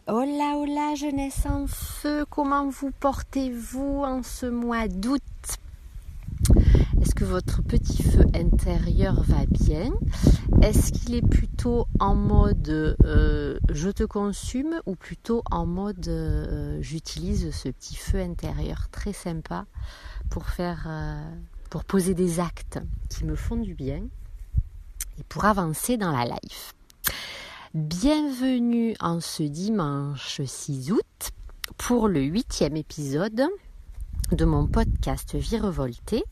Hola, hola, jeunesse en feu, comment vous portez-vous en ce mois d'août? Est-ce que votre petit feu intérieur va bien? Est-ce qu'il est plutôt en mode je te consume ou plutôt en mode j'utilise ce petit feu intérieur très sympa pour poser des actes qui me font du bien et pour avancer dans la life? Bienvenue en ce dimanche 6 août pour le 8e épisode de mon podcast Vie Revoltée,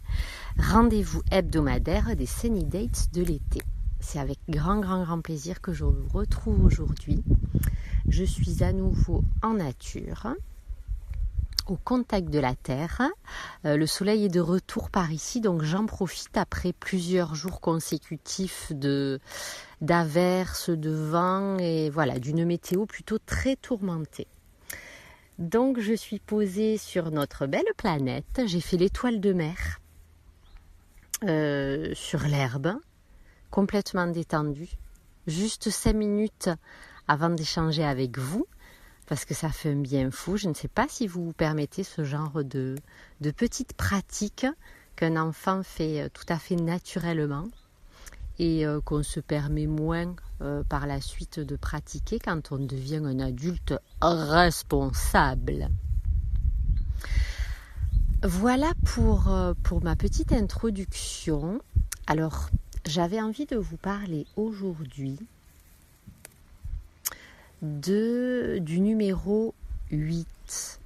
rendez-vous hebdomadaire des Sunny Dates de l'été. C'est avec grand plaisir que je vous retrouve aujourd'hui. Je suis à nouveau en nature, au contact de la terre. Le soleil est de retour par ici, donc j'en profite après plusieurs jours consécutifs d'averses, de vent et voilà, d'une météo plutôt très tourmentée. Donc je suis posée sur notre belle planète, j'ai fait l'étoile de mer sur l'herbe, complètement détendue, juste 5 minutes avant d'échanger avec vous, parce que ça fait un bien fou. Je ne sais pas si vous vous permettez ce genre de petites pratiques qu'un enfant fait tout à fait naturellement et qu'on se permet moins par la suite de pratiquer quand on devient un adulte responsable. Voilà pour ma petite introduction. Alors, j'avais envie de vous parler aujourd'hui du numéro 8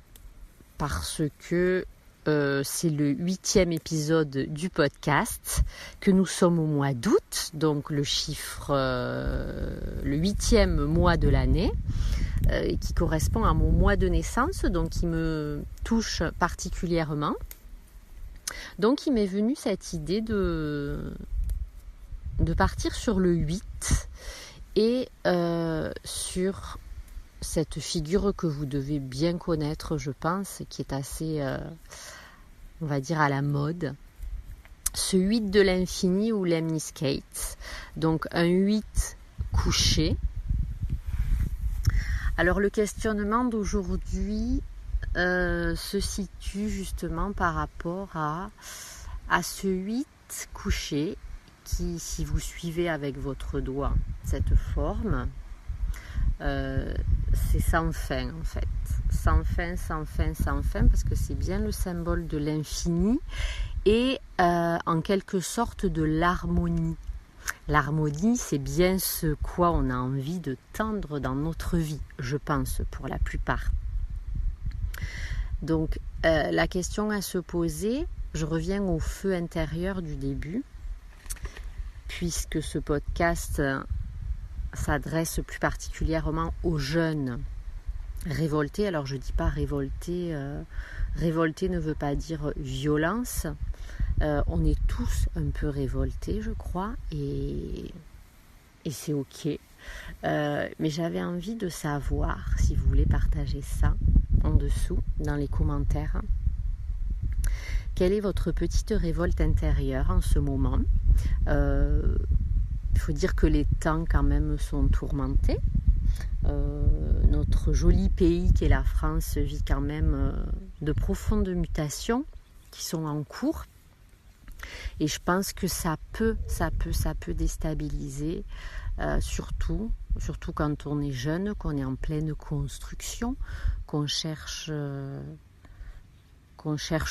parce que c'est le 8e épisode du podcast, que nous sommes au mois d'août, donc le 8e mois de l'année, qui correspond à mon mois de naissance, donc qui me touche particulièrement. Donc il m'est venu cette idée de partir sur le 8 et sur cette figure que vous devez bien connaître, je pense, qui est assez, on va dire, à la mode. Ce 8 de l'infini ou Lemniscate, donc un 8 couché. Alors le questionnement d'aujourd'hui se situe justement par rapport à ce 8 couché qui, si vous suivez avec votre doigt cette forme, c'est sans fin en fait. Sans fin, parce que c'est bien le symbole de l'infini et en quelque sorte de l'harmonie. L'harmonie, c'est bien ce quoi on a envie de tendre dans notre vie, je pense, pour la plupart. Donc, la question à se poser, je reviens au feu intérieur du début, puisque ce podcast s'adresse plus particulièrement aux jeunes révoltés. Alors, je ne dis pas révolté, révolté ne veut pas dire violence. On est tous un peu révoltés, je crois, et c'est ok. Mais j'avais envie de savoir, si vous voulez partager ça en dessous, dans les commentaires, quelle est votre petite révolte intérieure en ce moment. Il faut dire que les temps quand même sont tourmentés. Notre joli pays qui est la France vit quand même de profondes mutations qui sont en cours. Et je pense que ça peut déstabiliser, surtout quand on est jeune, qu'on est en pleine construction, qu'on cherche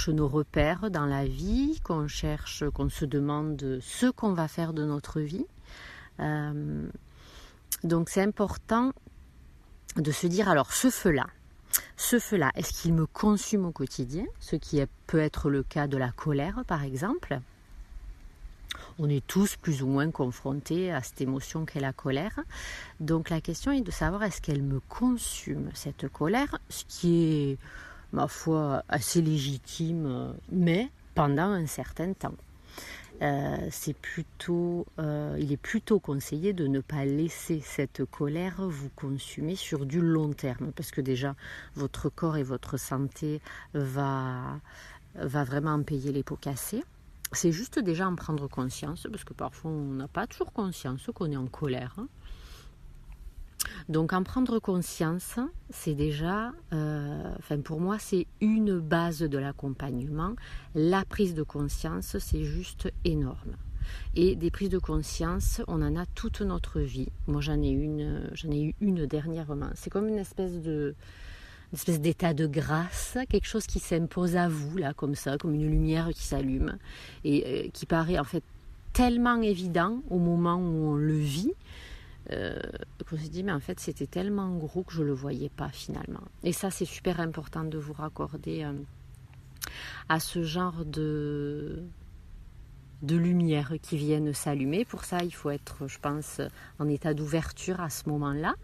nos repères dans la vie, qu'on se demande ce qu'on va faire de notre vie. Donc c'est important de se dire, alors ce feu-là, est-ce qu'il me consume au quotidien? Ce qui peut être le cas de la colère, par exemple. On est tous plus ou moins confrontés à cette émotion qu'est la colère. Donc la question est de savoir, est-ce qu'elle me consume, cette colère? Ce qui est, ma foi, assez légitime, mais pendant un certain temps. Il est plutôt conseillé de ne pas laisser cette colère vous consumer sur du long terme, parce que déjà votre corps et votre santé va vraiment en payer les pots cassés. C'est juste déjà en prendre conscience, parce que parfois on n'a pas toujours conscience qu'on est en colère. Donc en prendre conscience, c'est déjà, pour moi, c'est une base de l'accompagnement. La prise de conscience, c'est juste énorme. Et des prises de conscience, on en a toute notre vie. Moi, j'en ai eu une dernièrement. C'est comme une espèce d'état de grâce, quelque chose qui s'impose à vous, là, comme ça, comme une lumière qui s'allume, et qui paraît en fait tellement évident au moment où on le vit, qu'on se dit mais en fait c'était tellement gros que je le voyais pas finalement. Et ça c'est super important de vous raccorder à ce genre de lumière qui viennent s'allumer. Pour ça il faut être, je pense, en état d'ouverture à ce moment-là.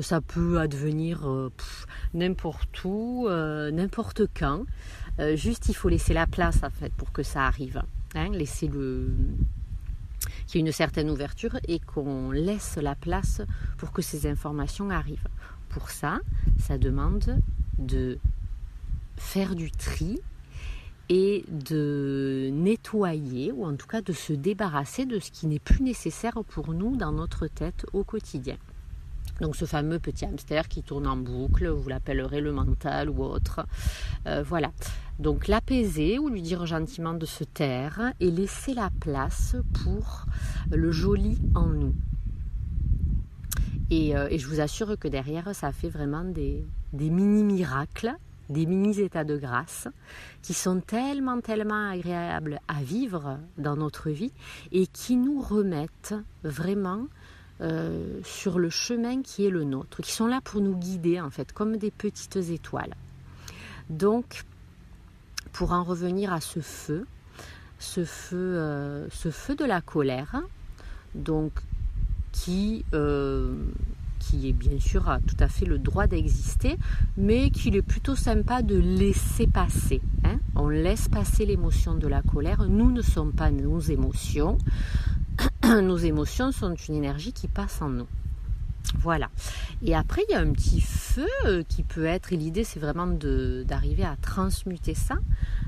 Ça peut advenir n'importe où, n'importe quand. Juste il faut laisser la place en fait pour que ça arrive. Laisser qu'il y ait une certaine ouverture et qu'on laisse la place pour que ces informations arrivent. Pour ça, ça demande de faire du tri et de nettoyer, ou en tout cas de se débarrasser de ce qui n'est plus nécessaire pour nous dans notre tête au quotidien. Donc ce fameux petit hamster qui tourne en boucle, vous l'appellerez le mental ou autre. Voilà. Donc l'apaiser ou lui dire gentiment de se taire et laisser la place pour le joli en nous. Et je vous assure que derrière, ça fait vraiment des mini-miracles, des mini-états de grâce qui sont tellement agréables à vivre dans notre vie et qui nous remettent vraiment sur le chemin qui est le nôtre, qui sont là pour nous guider en fait, comme des petites étoiles. Donc, pour en revenir à ce feu de la colère, donc qui est bien sûr a tout à fait le droit d'exister, mais qu'il est plutôt sympa de laisser passer. On laisse passer l'émotion de la colère. Nous ne sommes pas nos émotions. Nos émotions sont une énergie qui passe en nous. Voilà. Et après, il y a un petit feu qui peut être, et l'idée c'est vraiment d'arriver à transmuter ça,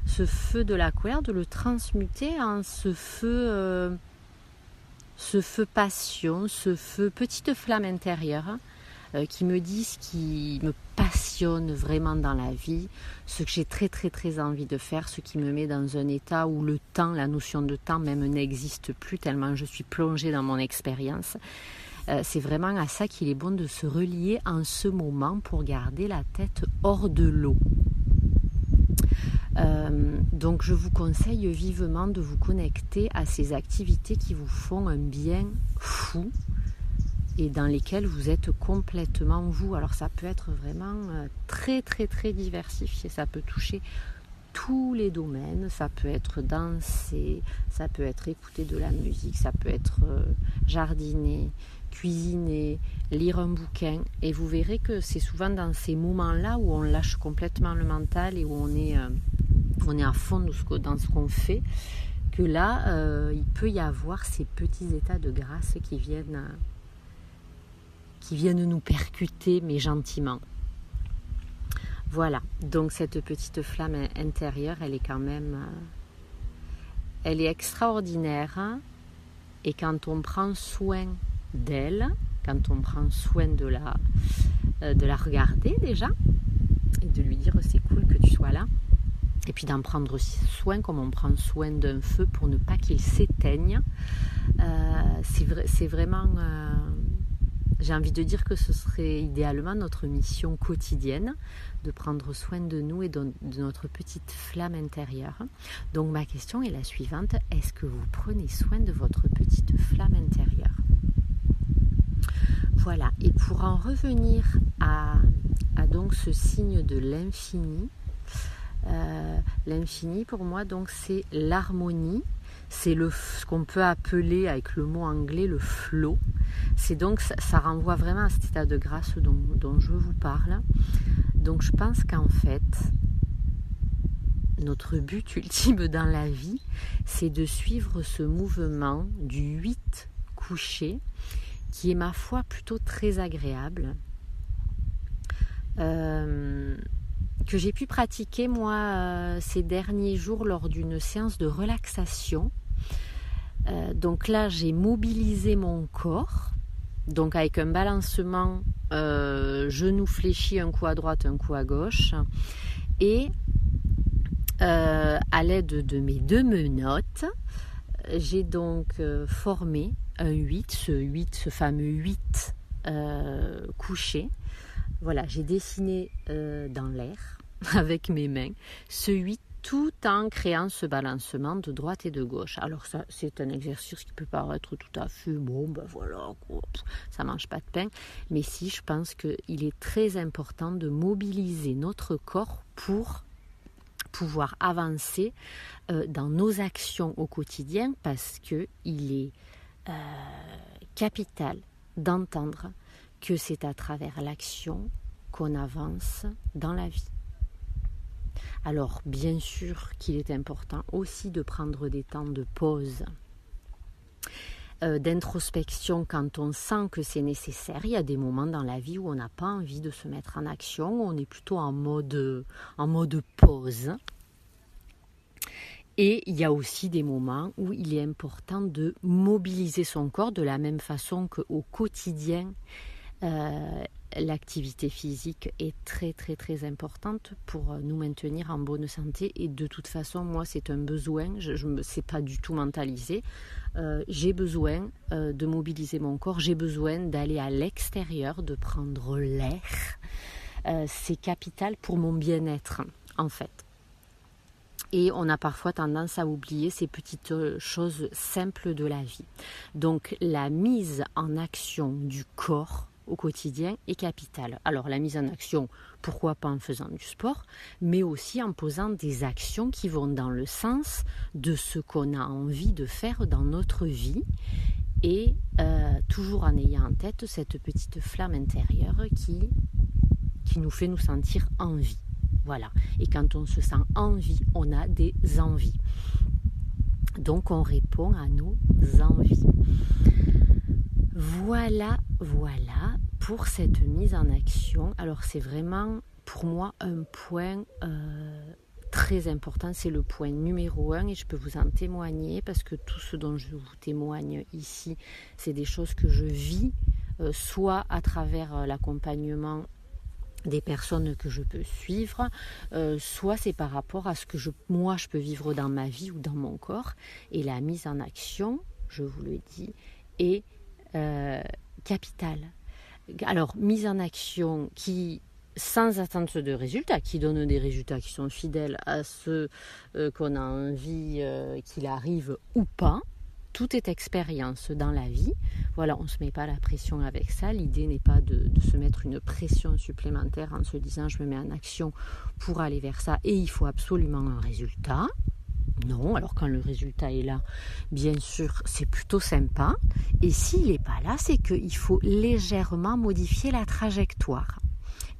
ce feu de la colère, de le transmuter en ce feu passion, ce feu petite flamme intérieure qui me dit ce qui me passionne vraiment dans la vie, ce que j'ai très envie de faire, ce qui me met dans un état où le temps, la notion de temps même n'existe plus tellement je suis plongée dans mon expérience. C'est vraiment à ça qu'il est bon de se relier en ce moment pour garder la tête hors de l'eau. Donc je vous conseille vivement de vous connecter à ces activités qui vous font un bien fou et dans lesquelles vous êtes complètement vous. Alors ça peut être vraiment très diversifié, ça peut toucher tous les domaines, ça peut être danser, ça peut être écouter de la musique, ça peut être jardiner, cuisiner, lire un bouquin, et vous verrez que c'est souvent dans ces moments-là où on lâche complètement le mental et où on est à fond dans ce qu'on fait, que là, il peut y avoir ces petits états de grâce qui viennent nous percuter, mais gentiment. Voilà, donc cette petite flamme intérieure, elle est quand même... elle est extraordinaire, et quand on prend soin d'elle, quand on prend soin de la regarder déjà, et de lui dire c'est cool que tu sois là, et puis d'en prendre soin comme on prend soin d'un feu pour ne pas qu'il s'éteigne, c'est vraiment... j'ai envie de dire que ce serait idéalement notre mission quotidienne de prendre soin de nous et de notre petite flamme intérieure. Donc ma question est la suivante: est-ce que vous prenez soin de votre petite flamme intérieure? Voilà, et pour en revenir à donc ce signe de l'infini, l'infini pour moi donc c'est l'harmonie, c'est ce qu'on peut appeler avec le mot anglais le flow. C'est donc ça renvoie vraiment à cet état de grâce dont je vous parle. Donc je pense qu'en fait notre but ultime dans la vie, c'est de suivre ce mouvement du 8 couché qui est ma foi plutôt très agréable, que j'ai pu pratiquer moi ces derniers jours lors d'une séance de relaxation. Donc là j'ai mobilisé mon corps, donc avec un balancement genou fléchi, un coup à droite, un coup à gauche. Et à l'aide de mes 2 menottes, j'ai donc formé un 8, ce fameux 8 couché. Voilà, j'ai dessiné dans l'air avec mes mains ce 8 tout en créant ce balancement de droite et de gauche. Alors ça, c'est un exercice qui peut paraître tout à fait, voilà, ça mange pas de pain. Mais si, je pense qu'il est très important de mobiliser notre corps pour pouvoir avancer dans nos actions au quotidien, parce qu'il est capital d'entendre que c'est à travers l'action qu'on avance dans la vie. Alors, bien sûr qu'il est important aussi de prendre des temps de pause, d'introspection quand on sent que c'est nécessaire. Il y a des moments dans la vie où on n'a pas envie de se mettre en action, où on est plutôt en mode pause. Et il y a aussi des moments où il est important de mobiliser son corps de la même façon qu'au quotidien. L'activité physique est très très très importante pour nous maintenir en bonne santé, et de toute façon moi c'est un besoin, je ne sais pas du tout mentaliser, j'ai besoin de mobiliser mon corps, j'ai besoin d'aller à l'extérieur, de prendre l'air, c'est capital pour mon bien-être en fait. Et on a parfois tendance à oublier ces petites choses simples de la vie. Donc la mise en action du corps au quotidien est capitale. Alors la mise en action, pourquoi pas en faisant du sport, mais aussi en posant des actions qui vont dans le sens de ce qu'on a envie de faire dans notre vie, et toujours en ayant en tête cette petite flamme intérieure qui nous fait nous sentir en vie. Voilà. Et quand on se sent en vie, on a des envies. Donc on répond à nos envies. Voilà pour cette mise en action. Alors c'est vraiment pour moi un point très important, c'est le point numéro 1, et je peux vous en témoigner parce que tout ce dont je vous témoigne ici, c'est des choses que je vis, soit à travers l'accompagnement des personnes que je peux suivre, soit c'est par rapport à ce que moi je peux vivre dans ma vie ou dans mon corps. Et la mise en action, je vous le dis, est capitale. Alors, mise en action qui, sans attente de résultats, qui donne des résultats qui sont fidèles à ceux qu'on a envie qu'il arrive ou pas. Tout est expérience dans la vie. Voilà, on ne se met pas la pression avec ça. L'idée n'est pas de se mettre une pression supplémentaire en se disant je me mets en action pour aller vers ça et il faut absolument un résultat. Non, alors quand le résultat est là, bien sûr, c'est plutôt sympa. Et s'il n'est pas là, c'est qu'il faut légèrement modifier la trajectoire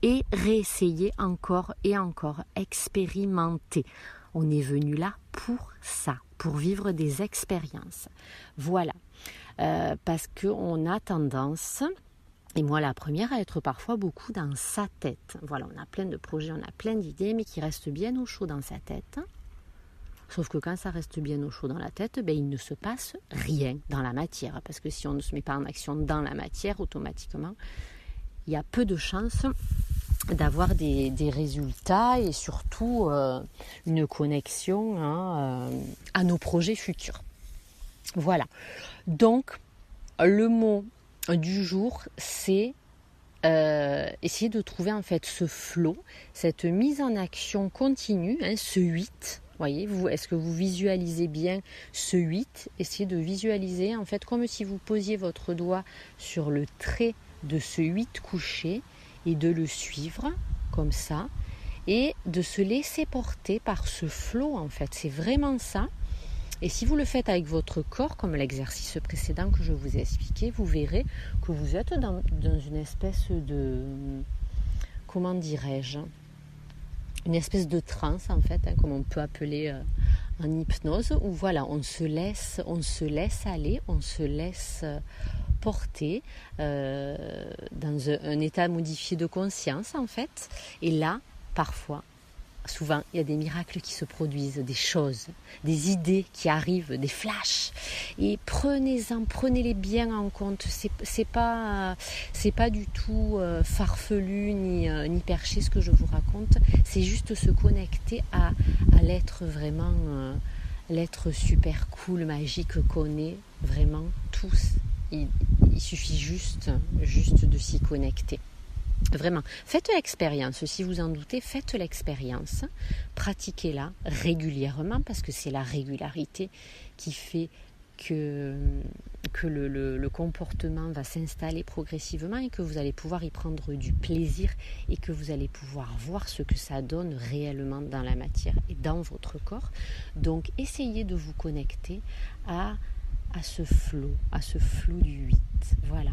et réessayer encore et encore, expérimenter. On est venu là pour ça, pour vivre des expériences. Voilà, parce qu'on a tendance, et moi la première, à être parfois beaucoup dans sa tête. Voilà, on a plein de projets, on a plein d'idées, mais qui restent bien au chaud dans sa tête. Sauf que quand ça reste bien au chaud dans la tête, il ne se passe rien dans la matière. Parce que si on ne se met pas en action dans la matière, automatiquement, il y a peu de chances d'avoir des résultats et surtout une connexion à nos projets futurs. Voilà. Donc, le mot du jour, c'est essayer de trouver en fait ce flow, cette mise en action continue, ce 8. Voyez, est-ce que vous visualisez bien ce 8 ? Essayez de visualiser en fait comme si vous posiez votre doigt sur le trait de ce 8 couché et de le suivre comme ça et de se laisser porter par ce flow en fait. C'est vraiment ça. Et si vous le faites avec votre corps, comme l'exercice précédent que je vous ai expliqué, vous verrez que vous êtes dans une espèce de... Comment dirais-je ? Une espèce de transe en fait, comme on peut appeler en hypnose, où voilà, on se laisse aller, on se laisse porter dans un état modifié de conscience en fait. Et là, parfois, souvent, il y a des miracles qui se produisent, des choses, des idées qui arrivent, des flashs. Et prenez-les bien en compte. C'est pas du tout farfelu ni perché ce que je vous raconte. C'est juste se connecter à l'être vraiment, l'être super cool, magique qu'on est vraiment tous. Il suffit juste de s'y connecter. Vraiment, faites l'expérience, si vous en doutez, faites l'expérience, pratiquez-la régulièrement parce que c'est la régularité qui fait que le comportement va s'installer progressivement et que vous allez pouvoir y prendre du plaisir et que vous allez pouvoir voir ce que ça donne réellement dans la matière et dans votre corps. Donc essayez de vous connecter à ce flow du 8. Voilà.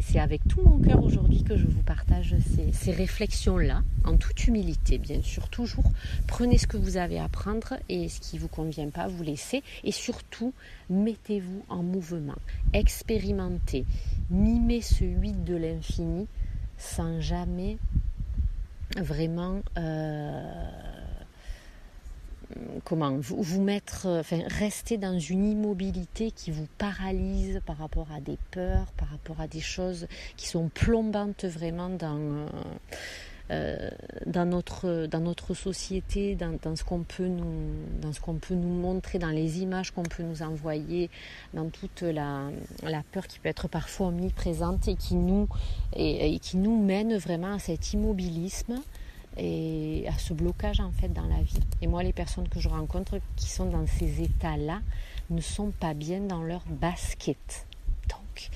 C'est avec tout mon cœur aujourd'hui que je vous partage ces réflexions-là, en toute humilité, bien sûr, toujours. Prenez ce que vous avez à prendre et ce qui ne vous convient pas, vous laissez. Et surtout, mettez-vous en mouvement, expérimentez, mimez ce 8 de l'infini sans jamais vraiment... rester dans une immobilité qui vous paralyse par rapport à des peurs, par rapport à des choses qui sont plombantes vraiment dans notre société, dans ce qu'on peut nous montrer, dans les images qu'on peut nous envoyer, dans toute la peur qui peut être parfois omniprésente et qui nous mène vraiment à cet immobilisme et à ce blocage en fait dans la vie. Et moi, les personnes que je rencontre qui sont dans ces états-là ne sont pas bien dans leur basket. Donc,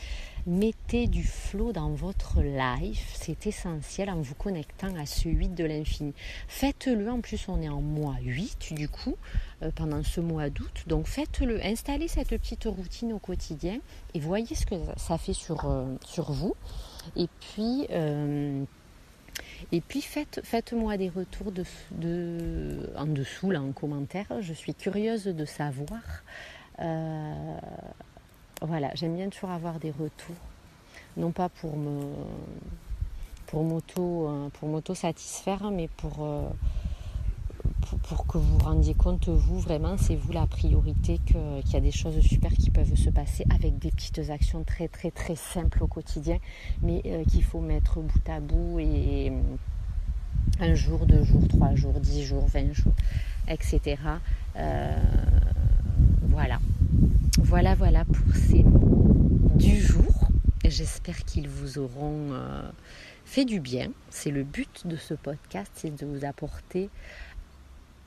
mettez du flow dans votre life, c'est essentiel en vous connectant à ce 8 de l'infini. Faites-le, en plus on est en mois 8 du coup, pendant ce mois d'août, donc faites-le, installez cette petite routine au quotidien et voyez ce que ça fait sur vous. Et puis faites-moi des retours en dessous, là, en commentaire. Je suis curieuse de savoir. Voilà, j'aime bien toujours avoir des retours. Non pas pour m'auto-satisfaire, mais pour que vous vous rendiez compte, vous, vraiment, c'est vous la priorité, qu'il y a des choses super qui peuvent se passer avec des petites actions très, très, très simples au quotidien, mais qu'il faut mettre bout à bout et 1 jour, 2 jours, 3 jours, 10 jours, 20 jours, etc. Voilà pour ces mots du jour. J'espère qu'ils vous auront fait du bien. C'est le but de ce podcast, c'est de vous apporter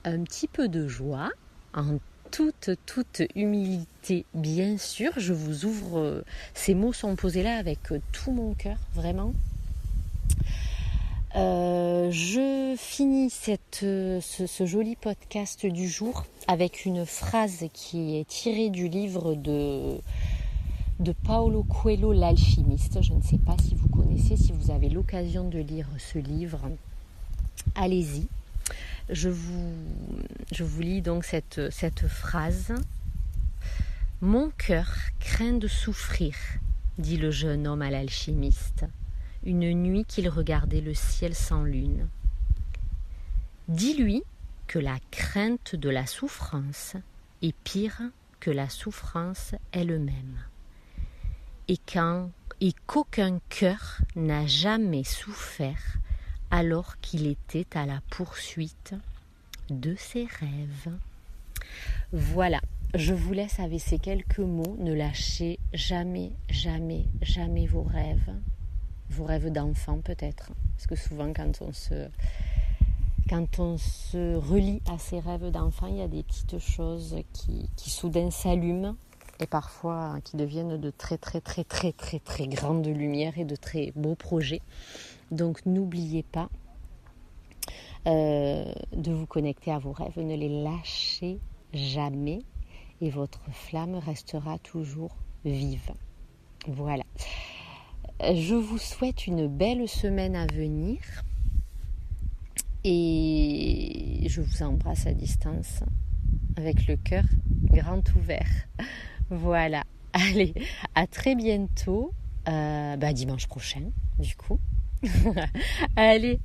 un petit peu de joie, en toute humilité, bien sûr. Je vous ouvre, ces mots sont posés là avec tout mon cœur, vraiment. Je finis ce joli podcast du jour avec une phrase qui est tirée du livre de Paulo Coelho, l'alchimiste. Je ne sais pas si vous connaissez, si vous avez l'occasion de lire ce livre, allez-y. Je vous lis donc cette phrase. « Mon cœur craint de souffrir, dit le jeune homme à l'alchimiste, une nuit qu'il regardait le ciel sans lune. Dis-lui que la crainte de la souffrance est pire que la souffrance elle-même, et qu'aucun cœur n'a jamais souffert alors qu'il était à la poursuite de ses rêves. » Voilà, je vous laisse avec ces quelques mots. Ne lâchez jamais, jamais, jamais vos rêves d'enfant peut-être. Parce que souvent quand on se relie à ses rêves d'enfant, il y a des petites choses qui soudain s'allument et parfois qui deviennent de très très très très très très grandes lumières et de très beaux projets. Donc n'oubliez pas de vous connecter à vos rêves, ne les lâchez jamais et votre flamme restera toujours vive. Voilà. Je vous souhaite une belle semaine à venir et je vous embrasse à distance avec le cœur grand ouvert. Voilà. Allez, à très bientôt, dimanche prochain du coup. Allez,